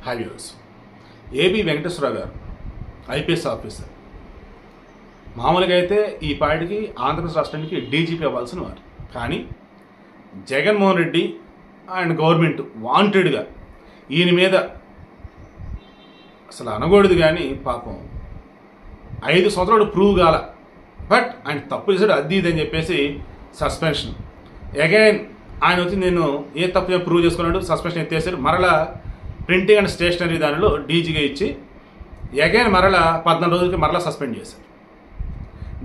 హ్యావ్యూస్ AB Venkateswararao గారు IPS officer. మామూలుగా అయితే ఈ పార్టీకి ఆంధ్రప్రదేశ్ రాష్ట్రానికి డీజీపీ అవ్వాల్సిన వారు. కానీ జగన్మోహన్ రెడ్డి అండ్ గవర్నమెంట్ వాంటెడ్గా ఈయన మీద అసలు అనకూడదు కానీ పాపం 5 సంవత్సరాలు ప్రూవ్ కాల, బట్ ఆయన తప్పు చేశాడు అది ఇది అని చెప్పేసి సస్పెన్షన్. అగైన్ ఆయన వచ్చి నేను ఏ తప్పు ప్రూవ్ చేసుకున్నాడు, సస్పెన్షన్ ఎత్తేసారు. మరలా ప్రింటింగ్ అండ్ స్టేషనరీ దానిలో డీజీగా ఇచ్చి అగైన్ మరలా 14 రోజులకి మరలా సస్పెండ్ చేశారు.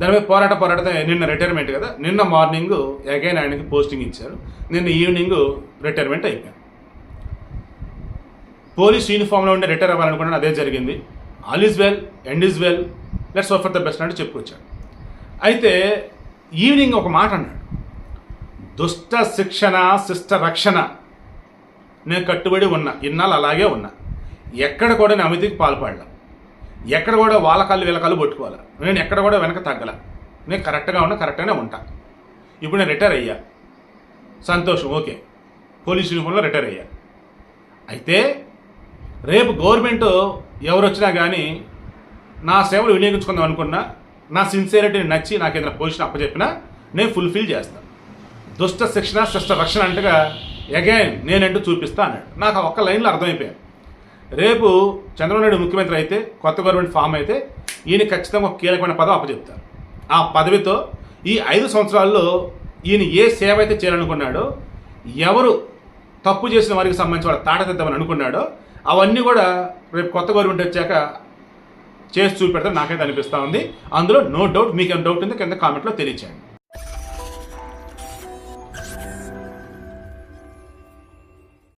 దాని మీద పోరాడితే నిన్న రిటైర్మెంట్ కదా, నిన్న మార్నింగ్ అగైన్ ఆయనకి పోస్టింగ్ ఇచ్చారు. నిన్న ఈవినింగ్ రిటైర్మెంట్ అయిపోయాను. పోలీస్ యూనిఫామ్లో ఉండే రిటైర్ అవ్వాలనుకున్నాను, అదే జరిగింది. All is well, end is well, let's hope for the best అంటే చెప్పుకొచ్చాడు. అయితే ఈవినింగ్ ఒక మాట అన్నాడు, దుష్ట శిక్షణ శిష్ట రక్షణ నేను కట్టుబడి ఉన్నా, ఇన్నాళ్ళు అలాగే ఉన్నా, ఎక్కడ కూడా నేను అవినీతికి పాల్పడలా, ఎక్కడ కూడా వాళ్ళ కాళ్ళు వీళ్ళ కాళ్ళు పట్టుకోవాలి, నేను ఎక్కడ కూడా వెనక తగ్గల, నేను కరెక్ట్గా ఉన్నా, కరెక్ట్గానే ఉంటా. ఇప్పుడు నేను రిటైర్ అయ్యా, సంతోషం, ఓకే, పోలీస్ యూనిఫామ్లో రిటైర్ అయ్యా. అయితే రేపు గవర్నమెంట్ ఎవరు వచ్చినా కానీ నా సేవలు వినియోగించుకుందాం అనుకున్నా, నా సిన్సియరిటీని నచ్చి నాకు ఏదైనా పొజిషన్ అప్పచెప్పినా నేను ఫుల్ఫిల్ చేస్తాను. దుష్ట శిక్షణ శిష్ట రక్షణ అంటగా అగైన్ నేనంటూ చూపిస్తా అన్నాడు. నాకు ఆ ఒక్క లైన్లో అర్థమైపోయాను. రేపు చంద్రబాబు నాయుడు ముఖ్యమంత్రి అయితే, కొత్త గవర్నమెంట్ ఫామ్ అయితే ఈయన ఖచ్చితంగా ఒక కీలకమైన పదవి అప్పచెప్తారు. ఆ పదవితో ఈ 5 సంవత్సరాల్లో ఈయన ఏ సేవ అయితే చేయాలనుకున్నాడో, ఎవరు తప్పు చేసిన వారికి సంబంధించి వాడు తాటతిద్దామని అనుకున్నాడో అవన్నీ కూడా రేపు కొత్త గవర్నమెంట్ వచ్చాక చేసి చూపెడతారు నాకైతే అనిపిస్తూ ఉంది. అందులో నో డౌట్. మీకు ఏమైనా డౌట్ ఉంటే కింద కామెంట్లో తెలియచేయండి.